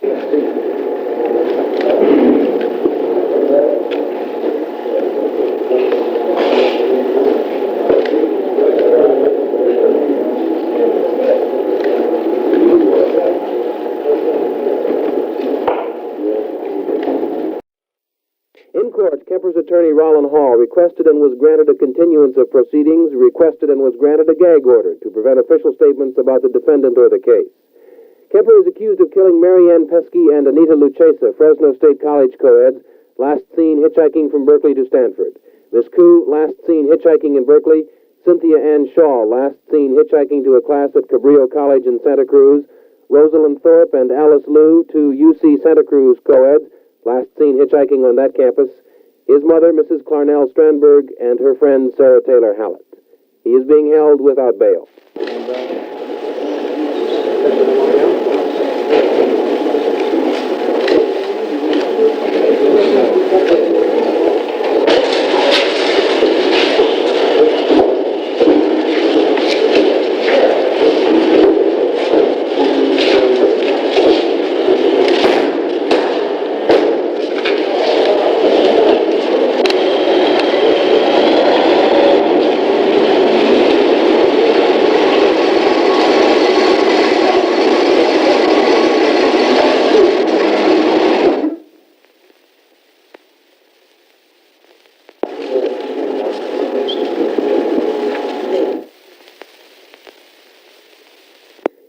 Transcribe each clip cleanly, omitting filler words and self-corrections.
In court, Kemper's attorney, Rollin Hall, requested and was granted a continuance of proceedings, requested and was granted a gag order to prevent official statements about the defendant or the case. Kemper is accused of killing Mary Ann Pesky and Anita Lucchesa, Fresno State College co-eds, last seen hitchhiking from Berkeley to Stanford. Miss Koo, last seen hitchhiking in Berkeley. Cynthia Ann Shaw, last seen hitchhiking to a class at Cabrillo College in Santa Cruz. Rosalind Thorpe and Alice Liu, two UC Santa Cruz co-eds, last seen hitchhiking on that campus. His mother, Mrs. Clarnell Strandberg, and her friend, Sarah Taylor Hallett. He is being held without bail.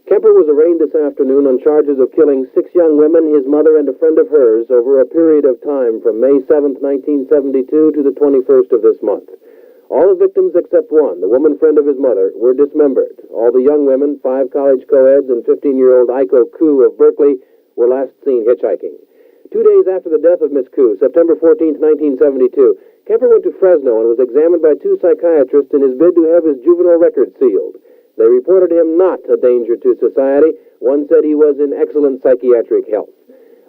Kemper was arraigned this afternoon on charges of killing 6 young women, his mother, and a friend of hers over a period of time from May 7, 1972 to the 21st of this month. All the victims except one, the woman friend of his mother, were dismembered. All the young women, 5 college co-eds and 15-year-old Aiko Koo of Berkeley, were last seen hitchhiking. 2 days after the death of Miss Koo, September 14, 1972, Kemper went to Fresno and was examined by 2 psychiatrists in his bid to have his juvenile record sealed. They reported him not a danger to society. One said he was in excellent psychiatric health.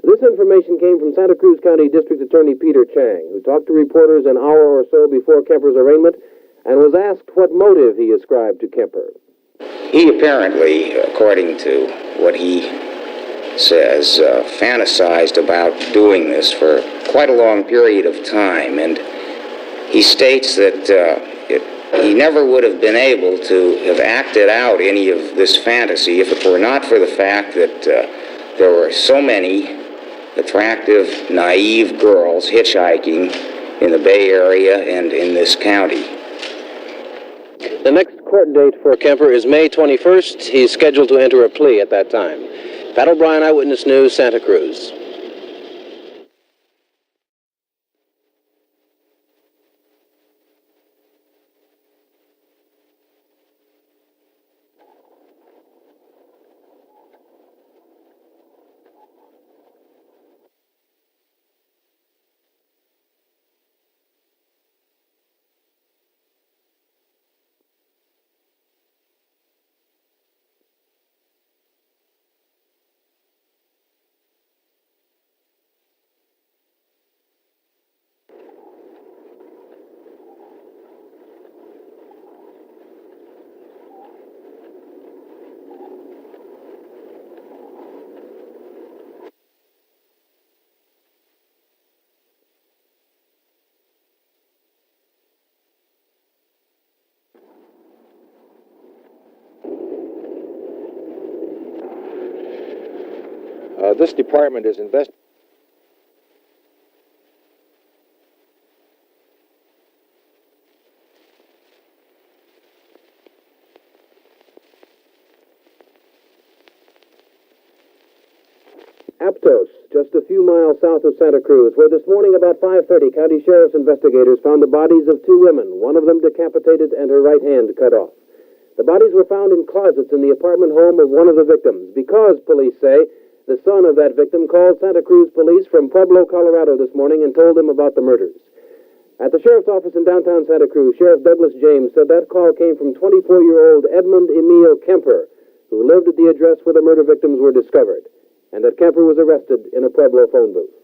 This information came from Santa Cruz County District Attorney Peter Chang, who talked to reporters an hour or so before Kemper's arraignment and was asked what motive he ascribed to Kemper. He apparently, according to what he says, fantasized about doing this for quite a long period of time, and he states that he never would have been able to have acted out any of this fantasy if it were not for the fact that there were so many attractive, naive girls hitchhiking in the Bay Area and in this county. The next court date for Kemper is May 21st. He's scheduled to enter a plea at that time. Pat O'Brien, Eyewitness News, Santa Cruz. This department is investigating. Aptos, just a few miles south of Santa Cruz, where this morning about 5:30, county sheriff's investigators found the bodies of 2 women, one of them decapitated and her right hand cut off. The bodies were found in closets in the apartment home of one of the victims, because, police say, the son of that victim called Santa Cruz police from Pueblo, Colorado this morning and told them about the murders. At the sheriff's office in downtown Santa Cruz, Sheriff Douglas James said that call came from 24-year-old Edmund Emil Kemper, who lived at the address where the murder victims were discovered, and that Kemper was arrested in a Pueblo phone booth.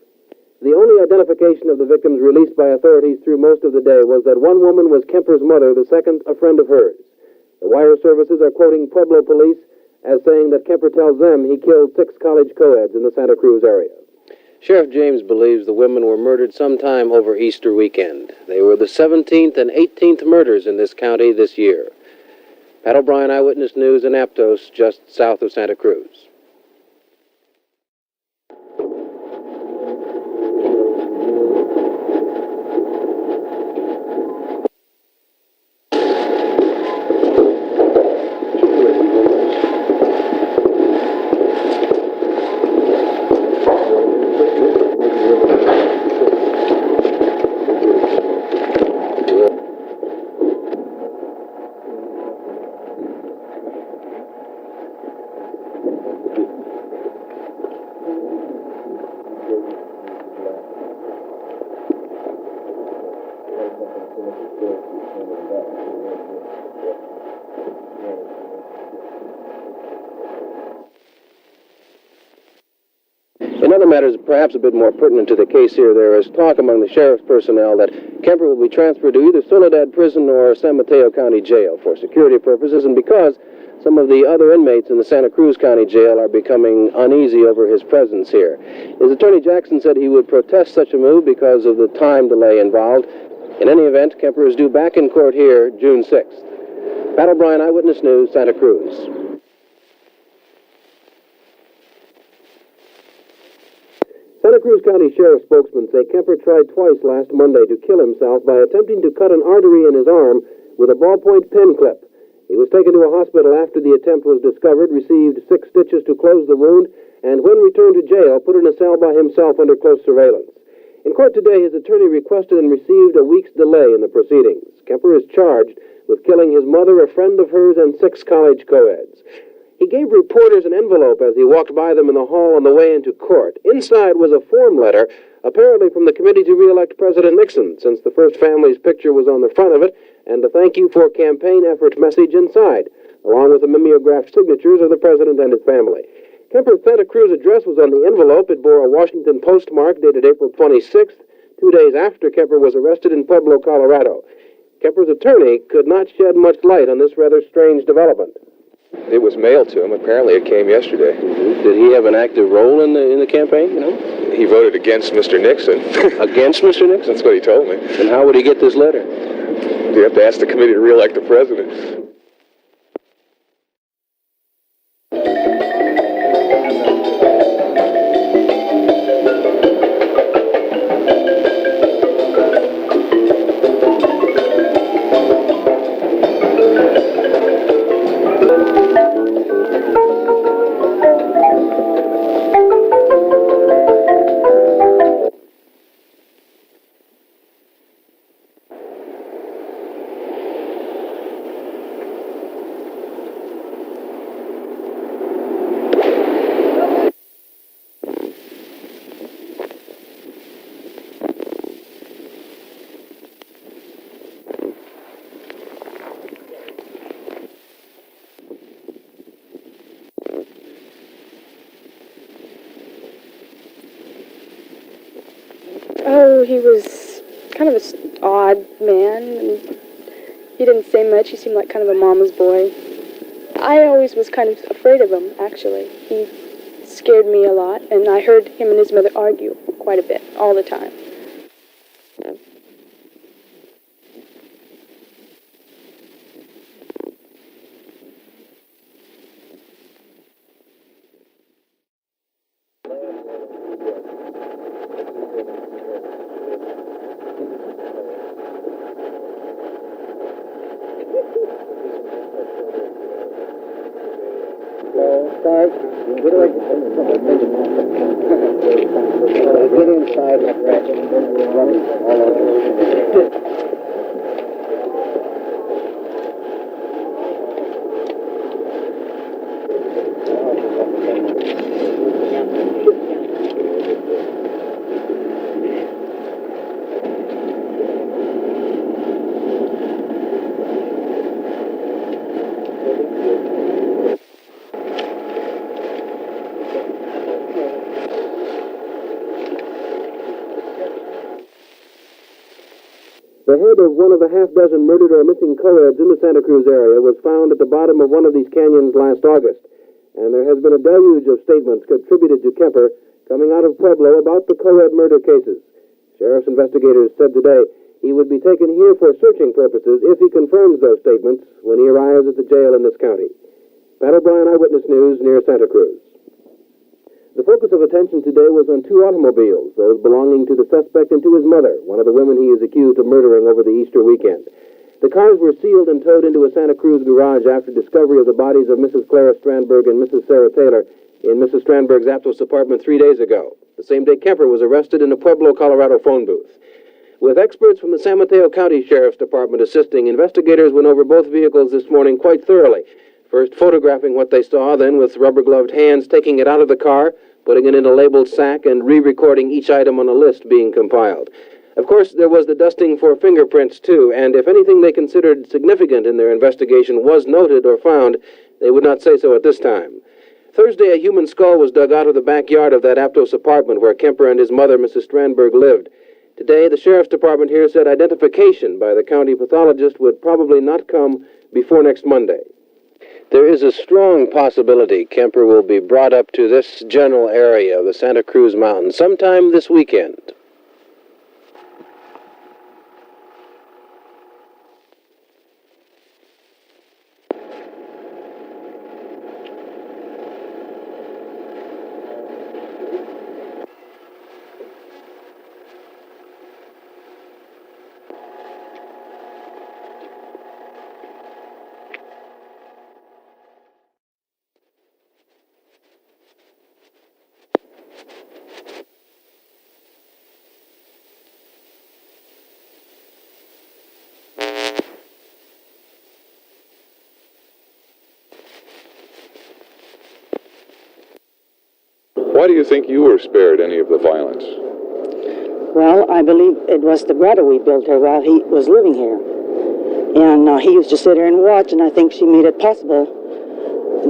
The only identification of the victims released by authorities through most of the day was that one woman was Kemper's mother, the second a friend of hers. The wire services are quoting Pueblo police as saying that Kemper tells them he killed 6 college co-eds in the Santa Cruz area. Sheriff James believes the women were murdered sometime over Easter weekend. They were the 17th and 18th murders in this county this year. Pat O'Brien, Eyewitness News in Aptos, just south of Santa Cruz. In other matters, perhaps a bit more pertinent to the case here, there is talk among the sheriff's personnel that Kemper will be transferred to either Soledad Prison or San Mateo County Jail for security purposes, and because some of the other inmates in the Santa Cruz County Jail are becoming uneasy over his presence here. His attorney Jackson said he would protest such a move because of the time delay involved. In any event, Kemper is due back in court here June 6th. Pat O'Brien, Eyewitness News, Santa Cruz. Santa Cruz County Sheriff spokesman say Kemper tried twice last Monday to kill himself by attempting to cut an artery in his arm with a ballpoint pen clip. He was taken to a hospital after the attempt was discovered, received 6 stitches to close the wound, and when returned to jail, put in a cell by himself under close surveillance. In court today, his attorney requested and received a week's delay in the proceedings. Kemper is charged with killing his mother, a friend of hers, and 6 college co-eds. He gave reporters an envelope as he walked by them in the hall on the way into court. Inside was a form letter, apparently from the committee to re-elect President Nixon, since the first family's picture was on the front of it, and a thank you for campaign effort message inside, along with the mimeographed signatures of the president and his family. Kemper's Santa Cruz address was on the envelope. It bore a Washington postmark dated April 26th, 2 days after Kemper was arrested in Pueblo, Colorado. Kemper's attorney could not shed much light on this rather strange development. It was mailed to him. Apparently it came yesterday. Mm-hmm. Did he have an active role in the campaign, He voted against Mr. Nixon. Against Mr. Nixon? That's what he told me. And how would he get this letter? You have to ask the committee to re-elect the president. Oh, he was kind of an odd man, and he didn't say much. He seemed like kind of a mama's boy. I always was kind of afraid of him, actually. He scared me a lot, and I heard him and his mother argue quite a bit, all the time. Get inside that ratchet and run all over. The head of one of the half-dozen murdered or missing co-eds in the Santa Cruz area was found at the bottom of one of these canyons last August. and there has been a deluge of statements attributed to Kemper coming out of Pueblo about the co-ed murder cases. Sheriff's investigators said today he would be taken here for searching purposes if he confirms those statements when he arrives at the jail in this county. Pat O'Brien, Eyewitness News, near Santa Cruz. The focus of attention today was on two automobiles, those belonging to the suspect and to his mother, one of the women he is accused of murdering over the Easter weekend. The cars were sealed and towed into a Santa Cruz garage after discovery of the bodies of Mrs. Clara Strandberg and Mrs. Sarah Taylor in Mrs. Strandberg's Aptos apartment 3 days ago. The same day Kemper was arrested in a Pueblo, Colorado phone booth. With experts from the San Mateo County Sheriff's Department assisting, investigators went over both vehicles this morning quite thoroughly. First photographing what they saw, then with rubber-gloved hands taking it out of the car, putting it in a labeled sack, and re-recording each item on a list being compiled. Of course, there was the dusting for fingerprints, too, and if anything they considered significant in their investigation was noted or found, they would not say so at this time. Thursday, a human skull was dug out of the backyard of that Aptos apartment where Kemper and his mother, Mrs. Strandberg, lived. Today, the Sheriff's Department here said identification by the county pathologist would probably not come before next Monday. There is a strong possibility Kemper will be brought up to this general area of the Santa Cruz Mountains sometime this weekend. Why do you think you were spared any of the violence? Well, I believe it was the grotto we built her while he was living here. And he used to sit here and watch, and I think she made it possible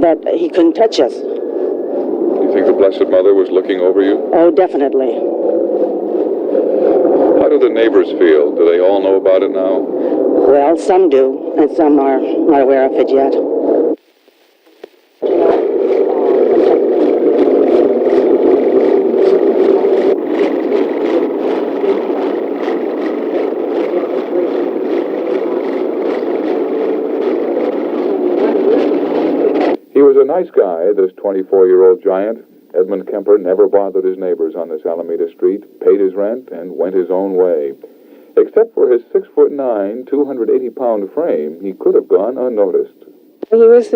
that he couldn't touch us. Do you think the Blessed Mother was looking over you? Oh, definitely. How do the neighbors feel? Do they all know about it now? Well, some do, and some are not aware of it yet. He was a nice guy, this 24-year-old giant. Edmund Kemper never bothered his neighbors on this Alameda street, paid his rent, and went his own way. Except for his 6'9", 280-pound frame, he could have gone unnoticed. He was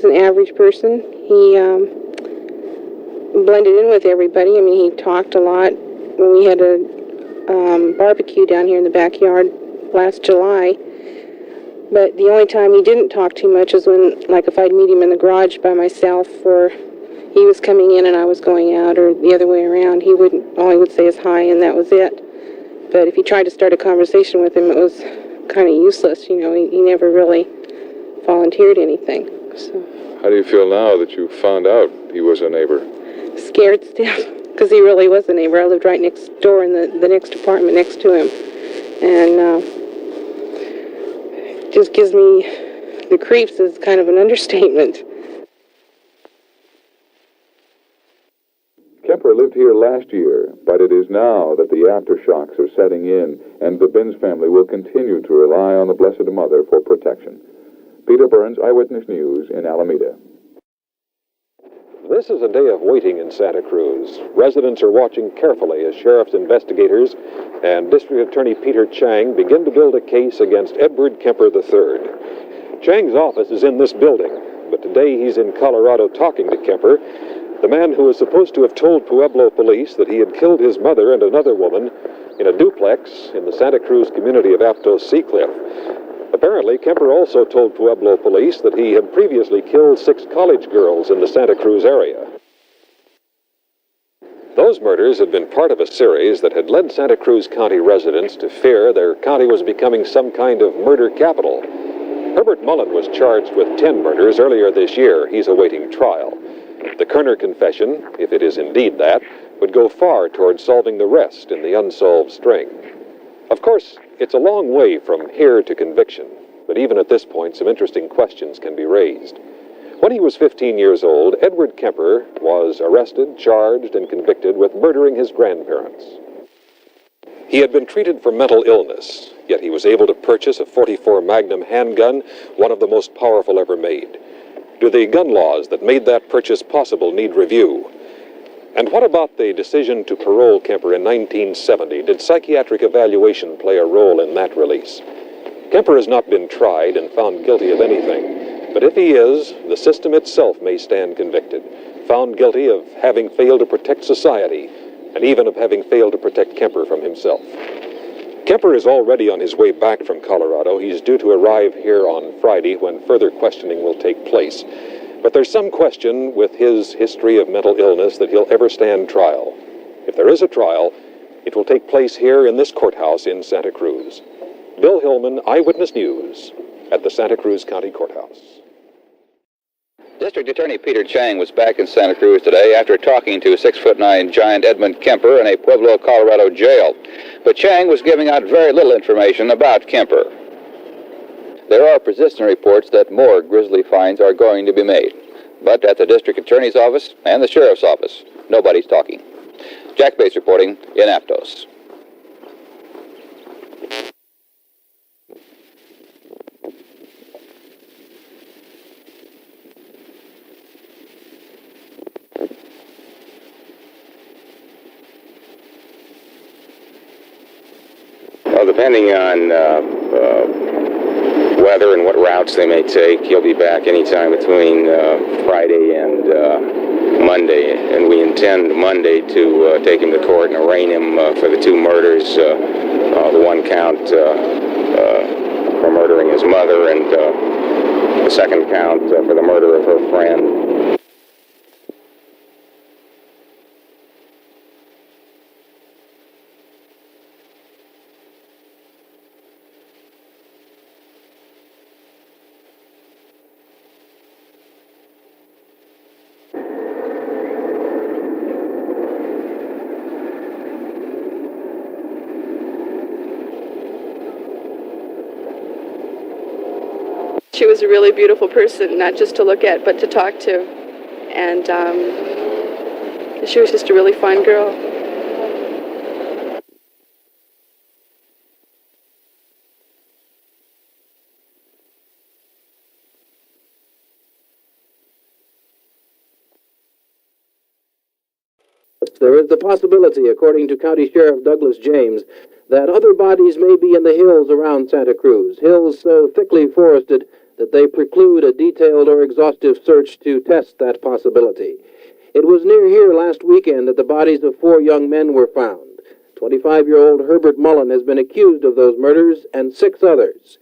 an average person. He blended in with everybody. I mean, he talked a lot. When we had a barbecue down here in the backyard last July, but the only time he didn't talk too much is when, like, if I'd meet him in the garage by myself, or he was coming in and I was going out, or the other way around, all he would say is hi, and that was it. But if you tried to start a conversation with him, it was kind of useless. You know, he never really volunteered anything. So. How do you feel now that you found out he was a neighbor? Scared still, because he really was a neighbor. I lived right next door in the next apartment next to him. And just gives me the creeps is kind of an understatement. Kemper lived here last year, but it is now that the aftershocks are setting in, and the Binns family will continue to rely on the Blessed Mother for protection. Peter Burns, Eyewitness News in Alameda. This is a day of waiting in Santa Cruz. Residents are watching carefully as sheriff's investigators and District Attorney Peter Chang begin to build a case against Edward Kemper III. Chang's office is in this building, but today he's in Colorado talking to Kemper, the man who is supposed to have told Pueblo police that he had killed his mother and another woman in a duplex in the Santa Cruz community of Aptos Seacliff. Apparently, Kemper also told Pueblo police that he had previously killed 6 college girls in the Santa Cruz area. Those murders had been part of a series that had led Santa Cruz County residents to fear their county was becoming some kind of murder capital. Herbert Mullen was charged with 10 murders earlier this year. He's awaiting trial. The Kerner confession, if it is indeed that, would go far toward solving the rest in the unsolved string. Of course, it's a long way from here to conviction, but even at this point, some interesting questions can be raised. When he was 15 years old, Edward Kemper was arrested, charged, and convicted with murdering his grandparents. He had been treated for mental illness, yet he was able to purchase a .44 Magnum handgun, one of the most powerful ever made. Do the gun laws that made that purchase possible need review? And what about the decision to parole Kemper in 1970? Did psychiatric evaluation play a role in that release? Kemper has not been tried and found guilty of anything, but if he is, the system itself may stand convicted, found guilty of having failed to protect society, and even of having failed to protect Kemper from himself. Kemper is already on his way back from Colorado. He's due to arrive here on Friday when further questioning will take place. But there's some question with his history of mental illness that he'll ever stand trial. If there is a trial, it will take place here in this courthouse in Santa Cruz. Bill Hillman, Eyewitness News, at the Santa Cruz County Courthouse. District Attorney Peter Chang was back in Santa Cruz today after talking to 6'9" giant Edmund Kemper in a Pueblo, Colorado jail. But Chang was giving out very little information about Kemper. There are persistent reports that more grisly finds are going to be made. But at the District Attorney's office and the Sheriff's office, nobody's talking. Jack Bates reporting in Aptos. Well, depending on weather and what routes they may take, he'll be back anytime between Friday and Monday, and we intend Monday to take him to court and arraign him for the two murders, the one count for murdering his mother and the second count for the murder of her friend. She was a really beautiful person, not just to look at, but to talk to. And she was just a really fine girl. There is the possibility, according to County Sheriff Douglas James, that other bodies may be in the hills around Santa Cruz, hills so thickly forested that they preclude a detailed or exhaustive search to test that possibility. It was near here last weekend that the bodies of 4 young men were found. 25-year-old Herbert Mullen has been accused of those murders and 6 others.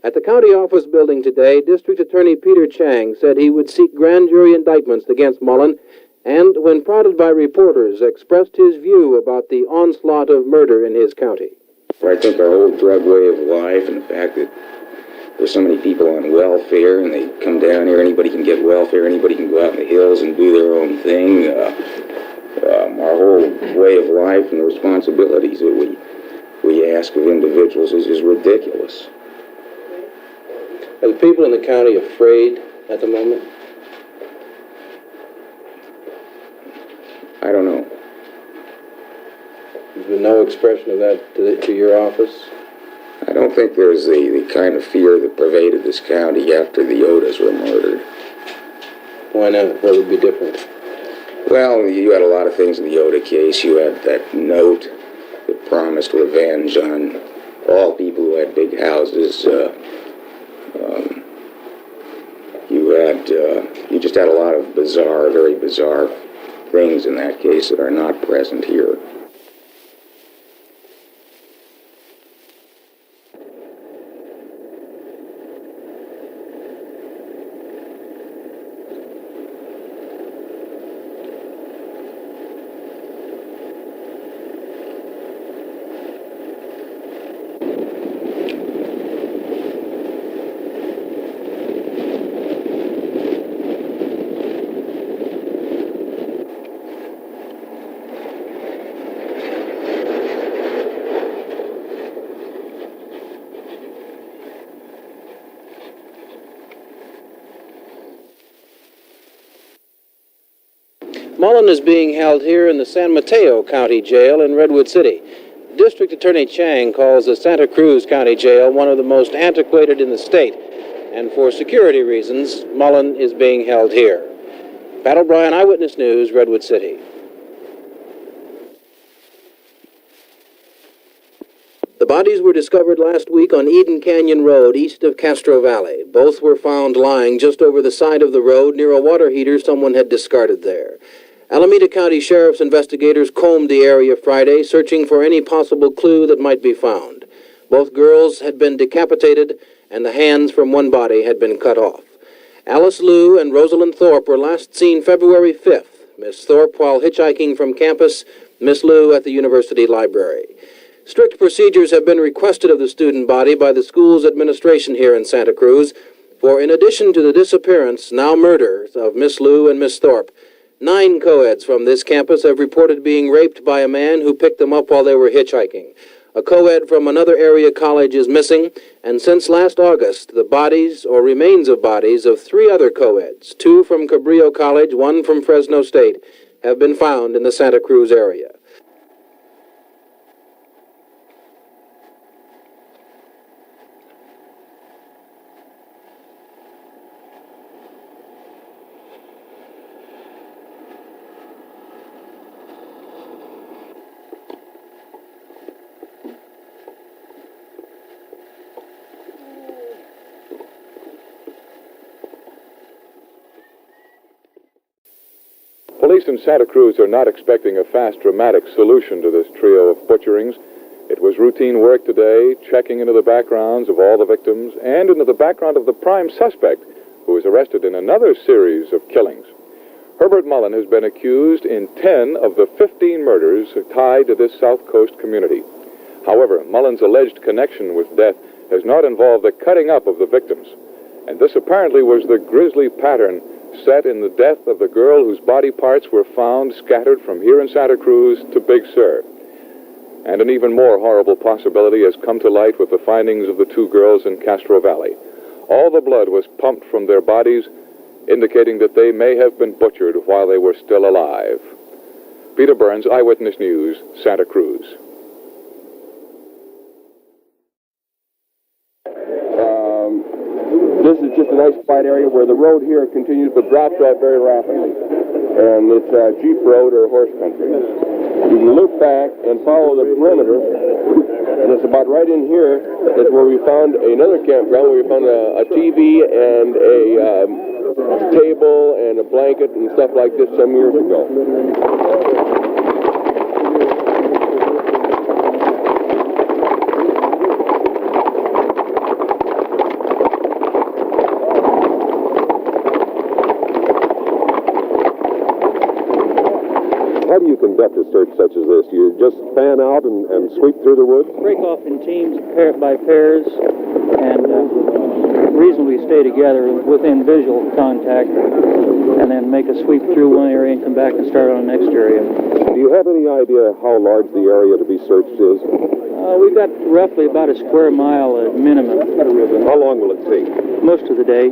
At the county office building today, District Attorney Peter Chang said he would seek grand jury indictments against Mullen and, when prodded by reporters, expressed his view about the onslaught of murder in his county. I think our whole drug way of life and the fact that there's so many people on welfare and they come down here, anybody can get welfare, anybody can go out in the hills and do their own thing. Our whole way of life and the responsibilities that we ask of individuals is ridiculous. Are the people in the county afraid at the moment? I don't know. There's been no expression of that to your office? I don't think there's the kind of fear that pervaded this county after the Yodas were murdered. Why not? What would be different? Well, you had a lot of things in the Yoda case. You had that note that promised revenge on all people who had big houses. You just had a lot of bizarre, very bizarre things in that case that are not present here. Mullen is being held here in the San Mateo County Jail in Redwood City. District Attorney Chang calls the Santa Cruz County Jail one of the most antiquated in the state, and for security reasons, Mullen is being held here. Pat O'Brien, Eyewitness News, Redwood City. The bodies were discovered last week on Eden Canyon Road, east of Castro Valley. Both were found lying just over the side of the road near a water heater someone had discarded there. Alameda County Sheriff's investigators combed the area Friday, searching for any possible clue that might be found. Both girls had been decapitated, and the hands from one body had been cut off. Alice Liu and Rosalind Thorpe were last seen February 5th. Miss Thorpe while hitchhiking from campus, Miss Liu at the university library. Strict procedures have been requested of the student body by the school's administration here in Santa Cruz, for in addition to the disappearance, now murder, of Miss Liu and Miss Thorpe, 9 co-eds from this campus have reported being raped by a man who picked them up while they were hitchhiking. A co-ed from another area college is missing, and since last August, the bodies or remains of bodies of 3 other co-eds, 2 from Cabrillo College, 1 from Fresno State, have been found in the Santa Cruz area. Police in Santa Cruz are not expecting a fast, dramatic solution to this trio of butcherings. It was routine work today, checking into the backgrounds of all the victims and into the background of the prime suspect, who was arrested in another series of killings. Herbert Mullen has been accused in 10 of the 15 murders tied to this South Coast community. However, Mullen's alleged connection with death has not involved the cutting up of the victims, and this apparently was the grisly pattern set in the death of the girl whose body parts were found scattered from here in Santa Cruz to Big Sur. And an even more horrible possibility has come to light with the findings of the 2 girls in Castro Valley. All the blood was pumped from their bodies, indicating that they may have been butchered while they were still alive. Peter Burns, Eyewitness News, Santa Cruz. This is just a nice quiet area where the road here continues but drops off very rapidly. And it's Jeep road or horse country. You can loop back and follow the perimeter, and it's about right in here is where we found another campground where we found a TV and a table and a blanket and stuff like this some years ago. How do you conduct a search such as this? You just fan out and sweep through the woods? Break off in teams by pairs and reasonably stay together within visual contact, and then make a sweep through one area and come back and start on the next area. Do you have any idea how large the area to be searched is? We've got roughly about a square mile at minimum. How long will it take? Most of the day.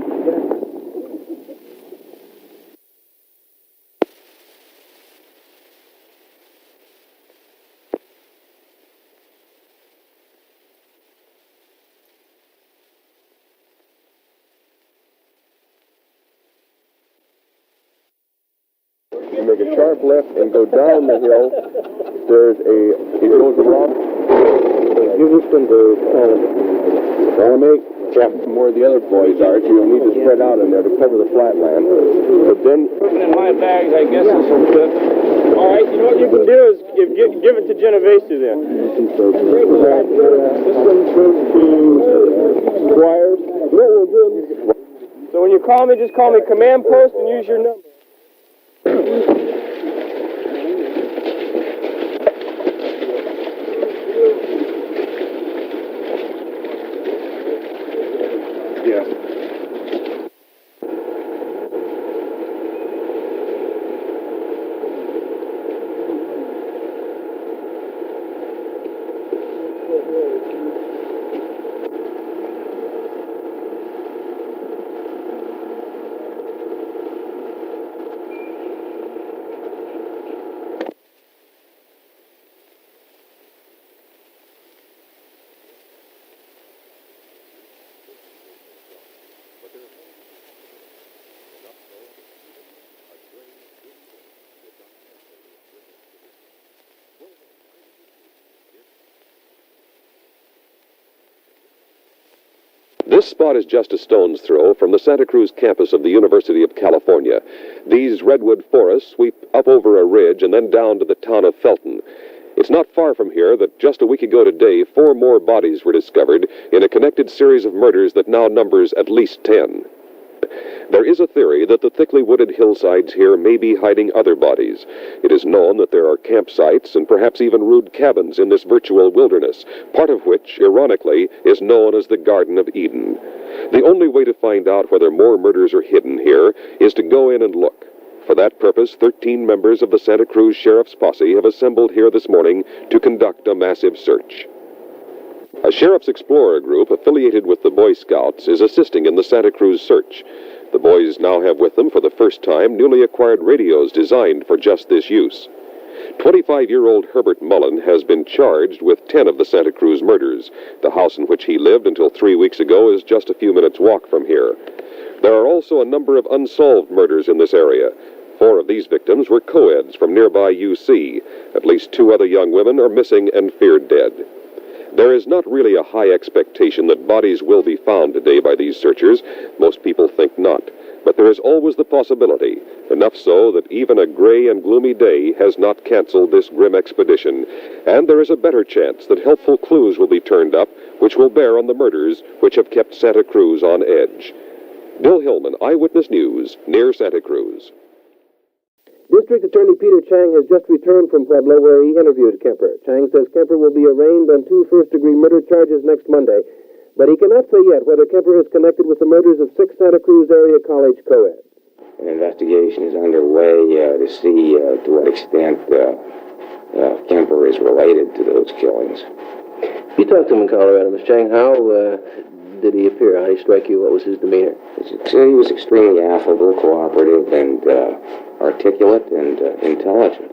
You make a sharp left and go down the hill. It goes around. You listen to Salome. From where the other boys are, so you'll need to spread out in there to cover the flatland. But then... In my bags, I guess this will fit. All right, you know what you can do is give it to Genovese then. This one goes to Squires. So when you call me, just call me command post and use your number. Yes. This spot is just a stone's throw from the Santa Cruz campus of the University of California. These redwood forests sweep up over a ridge and then down to the town of Felton. It's not far from here that just a week ago today, 4 more bodies were discovered in a connected series of murders that now numbers at least 10. There is a theory that the thickly wooded hillsides here may be hiding other bodies. It is known that there are campsites and perhaps even rude cabins in this virtual wilderness, part of which, ironically, is known as the Garden of Eden. The only way to find out whether more murders are hidden here is to go in and look. For that purpose, 13 members of the Santa Cruz Sheriff's Posse have assembled here this morning to conduct a massive search. A Sheriff's Explorer group affiliated with the Boy Scouts is assisting in the Santa Cruz search. The boys now have with them for the first time newly acquired radios designed for just this use. 25-year-old Herbert Mullen has been charged with 10 of the Santa Cruz murders. The house in which he lived until 3 weeks ago is just a few minutes' walk from here. There are also a number of unsolved murders in this area. 4 of these victims were co-eds from nearby UC. At least 2 other young women are missing and feared dead. There is not really a high expectation that bodies will be found today by these searchers. Most people think not. But there is always the possibility, enough so that even a gray and gloomy day has not canceled this grim expedition. And there is a better chance that helpful clues will be turned up, which will bear on the murders which have kept Santa Cruz on edge. Bill Hillman, Eyewitness News, near Santa Cruz. District Attorney Peter Chang has just returned from Pueblo where he interviewed Kemper. Chang says Kemper will be arraigned on 2 first-degree murder charges next Monday, but he cannot say yet whether Kemper is connected with the murders of 6 Santa Cruz area college co-eds. An investigation is underway to see to what extent Kemper is related to those killings. You talked to him in Colorado, Mr. Chang. How did he appear? How did he strike you? What was his demeanor? He was extremely affable, cooperative, and articulate and intelligent.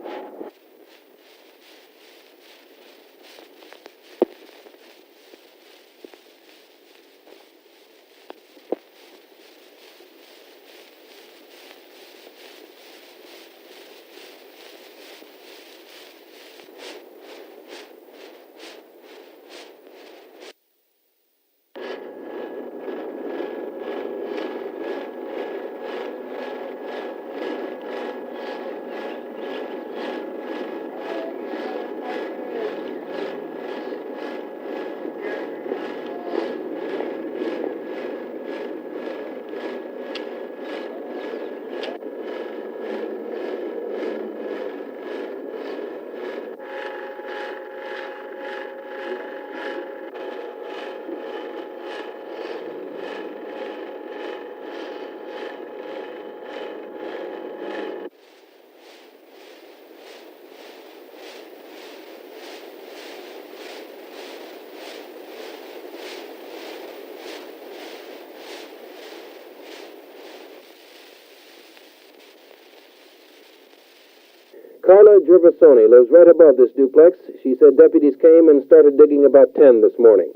Carla Gervasoni lives right above this duplex. She said deputies came and started digging about 10 this morning.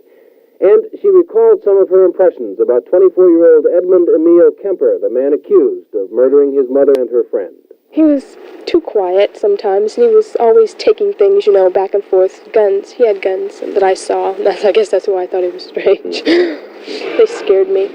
And she recalled some of her impressions about 24-year-old Edmund Emil Kemper, the man accused of murdering his mother and her friend. He was too quiet sometimes, and he was always taking things, back and forth. Guns. He had guns that I saw. I guess that's why I thought he was strange. They scared me.